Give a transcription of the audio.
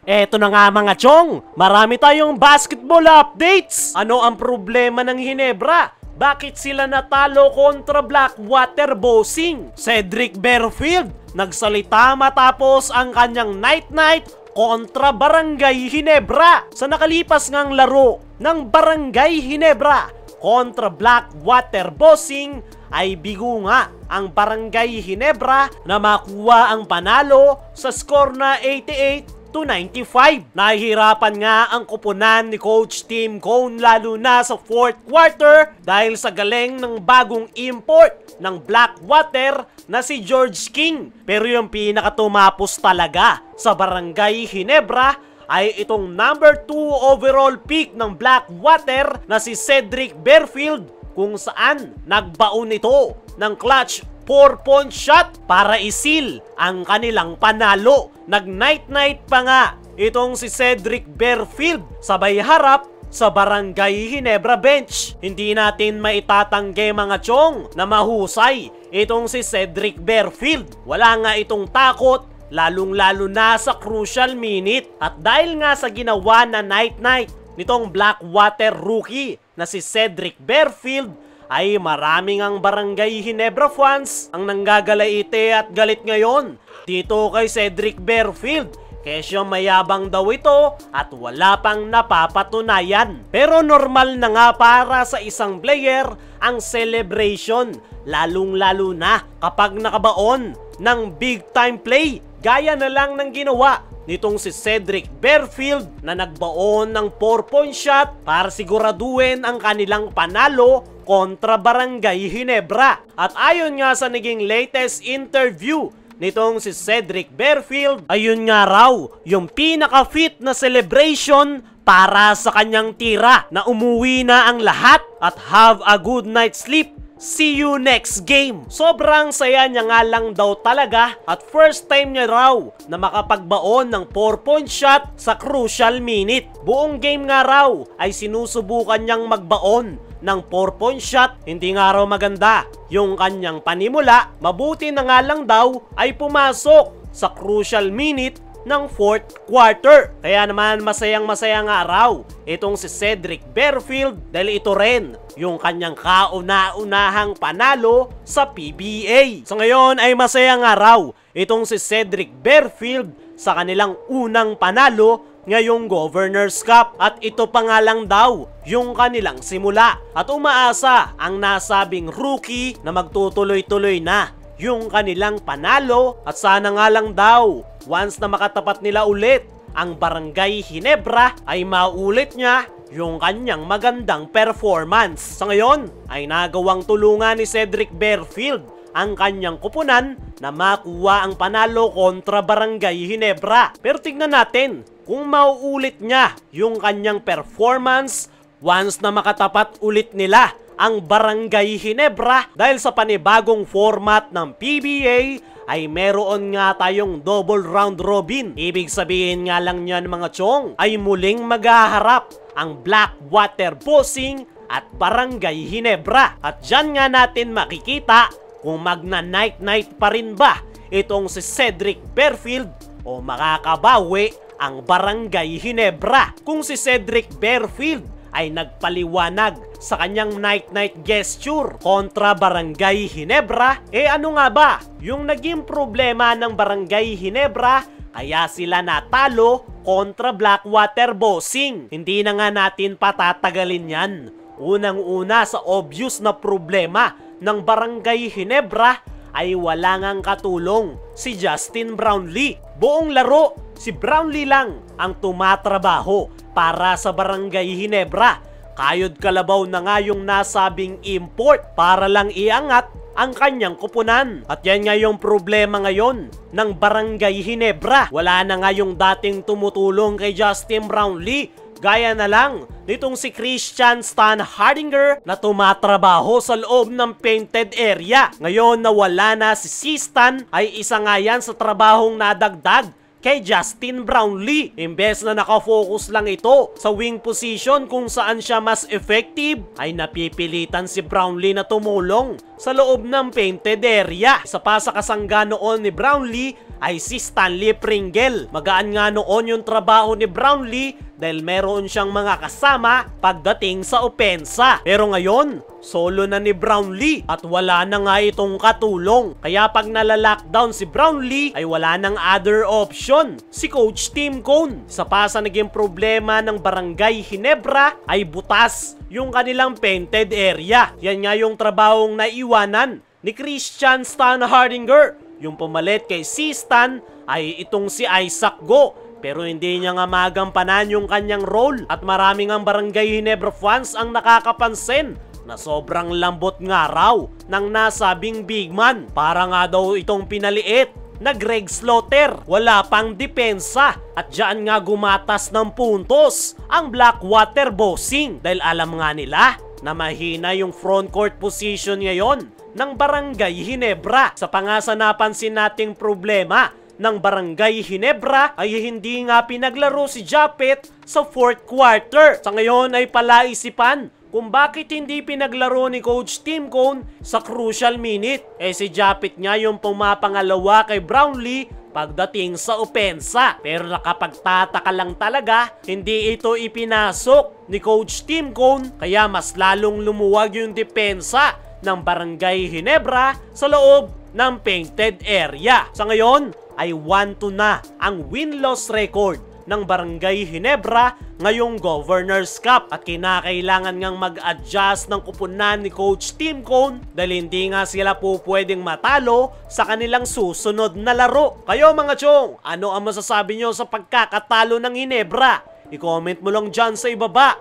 Eto na nga mga chong, marami tayong basketball updates. Ano ang problema ng Ginebra? Bakit sila natalo kontra Blackwater Bossing? Cedric Berfield nagsalita matapos ang kanyang night-night kontra Barangay Ginebra sa nakalipas ngang laro ng Barangay Ginebra kontra Blackwater Bossing. Ay bigo nga ang Barangay Ginebra na makuha ang panalo sa score na 88-95. Nahihirapan nga ang kupunan ni Coach Tim Cone lalo na sa fourth quarter dahil sa galing ng bagong import ng Blackwater na si George King. Pero yung pinakatumapos talaga sa Barangay Ginebra ay itong number 2 overall pick ng Blackwater na si Cedric Berfield, kung saan nagbaon ito ng clutch 4-point shot para isil ang kanilang panalo. Nag-night-night pa nga itong si Cedric Berfield sabay harap sa Barangay Ginebra bench. Hindi natin maitatanggi mga chong na mahusay itong si Cedric Berfield. Wala nga itong takot, lalong-lalo na sa crucial minute. At dahil nga sa ginawa na night-night nitong Blackwater rookie na si Cedric Berfield, ay maraming ang Barangay Ginebra fans ang nanggagalaite at galit ngayon dito kay Cedric Berfield. Kesyo mayabang daw ito at wala pang napapatunayan. Pero normal na nga para sa isang player ang celebration, lalong-lalo na kapag nakabaon ng big time play. Gaya na lang ng ginawa nitong si Cedric Berfield na nagbaon ng 4-point shot para siguraduhin ang kanilang panalo kontra Barangay Ginebra. At ayon nga sa naging latest interview nitong si Cedric Berfield, ayun nga raw yung pinaka-fit na celebration para sa kanyang tira na umuwi na ang lahat at have a good night's sleep. See you next game. Sobrang saya niya nga lang daw talaga at first time niya raw na makapagbaon ng 4-point shot sa crucial minute. Buong game nga raw ay sinusubukan niyang magbaon ng 4-point shot. Hindi nga raw maganda yung kanyang panimula. Mabuti na nga lang daw ay pumasok sa crucial minute ng fourth quarter. Kaya naman masayang-masaya nga raw itong si Cedric Berfield dahil ito rin yung kanyang kauna-unahang panalo sa PBA. Sa ngayon ay masaya nga raw itong si Cedric Berfield sa kanilang unang panalo ngayong Governor's Cup at ito pa nga lang daw yung kanilang simula. At umaasa ang nasabing rookie na magtutuloy-tuloy na yung kanilang panalo at sana nga lang daw once na makatapat nila ulit ang Barangay Ginebra ay maulit niya yung kanyang magandang performance. Sa ngayon ay nagawang tulungan ni Cedric Berfield ang kanyang kupunan na makuha ang panalo kontra Barangay Ginebra. Pero tignan natin kung mauulit niya yung kanyang performance once na makatapat ulit nila ang Barangay Ginebra dahil sa panibagong format ng PBA ay meron nga tayong double round robin. Ibig sabihin nga lang niyan mga chong ay muling maghaharap ang Blackwater Bossing at Barangay Ginebra. At dyan nga natin makikita kung magna-night-night pa rin ba itong si Cedric Berfield o makakabawi ang Barangay Ginebra. Kung si Cedric Berfield ay nagpaliwanag sa kanyang night-night gesture kontra Barangay Ginebra, ano nga ba yung naging problema ng Barangay Ginebra kaya sila natalo kontra Blackwater Bossing? Hindi na nga natin patatagalin yan. Unang-una sa obvious na problema ng Barangay Ginebra ay wala ngang katulong si Justin Brownlee. Buong laro, si Brownlee lang ang tumatrabaho para sa Barangay Ginebra. Kayod kalabaw na nga yung nasabing import para lang iangat ang kanyang kupunan. At yan nga yung problema ngayon ng Barangay Ginebra. Wala na nga yung dating tumutulong kay Justin Brownlee. Gaya na lang nitong si Christian Stan Hardinger na tumatrabaho sa loob ng painted area. Ngayon na wala na si Stan ay isa nga yan sa trabahong nadagdag kay Justin Brownlee. Imbes na nakafocus lang ito sa wing position kung saan siya mas effective, ay napipilitan si Brownlee na tumulong sa loob ng painted area. Sa pa sa kasangga noon ni Brownlee ay si Stanley Pringle. Magaan nga noon yung trabaho ni Brownlee dahil meron siyang mga kasama pagdating sa opensa. Pero ngayon, solo na ni Brownlee at wala na nga itong katulong. Kaya pag nalalockdown si Brownlee ay wala nang other option, si Coach Tim Cone. Sa pa sa naging problema ng Barangay Ginebra ay butas yung kanilang painted area. Yan nga yung trabahong naiwanan ni Christian Stan Hardinger. Yung pumalit kay si Stan ay itong si Isaac Go. Pero hindi niya nga magampanan yung kanyang role at maraming ang Barangay Ginebra fans ang nakakapansin na sobrang lambot nga raw ng nasabing big man. Para nga daw itong pinaliit na Greg Slaughter. Wala pang depensa at diyan nga gumatas ng puntos ang Blackwater Bossing dahil alam nga nila na mahina yung front court position ngayon ng Barangay Ginebra. Sa pangasa napansin nating problema ng Barangay Ginebra ay hindi nga pinaglaro si Japet sa 4th quarter. Sa ngayon ay palaisipan kung bakit hindi pinaglaro ni Coach Tim Cone sa crucial minute. Si Japet nga yung pumapangalawa kay Brownlee pagdating sa opensa. Pero nakapagtataka lang talaga, hindi ito ipinasok ni Coach Tim Cone kaya mas lalong lumuwag yung depensa ng Barangay Ginebra sa loob ng painted area. Sa ngayon ay 1-2 na ang win-loss record ng Barangay Ginebra ngayong Governor's Cup at kinakailangan ngang mag-adjust ng kupunan ni Coach Tim Cone dahil hindi nga sila po pwedeng matalo sa kanilang susunod na laro. Kayo mga chong, ano ang masasabi nyo sa pagkakatalo ng Ginebra? I-comment mo lang dyan sa ibaba.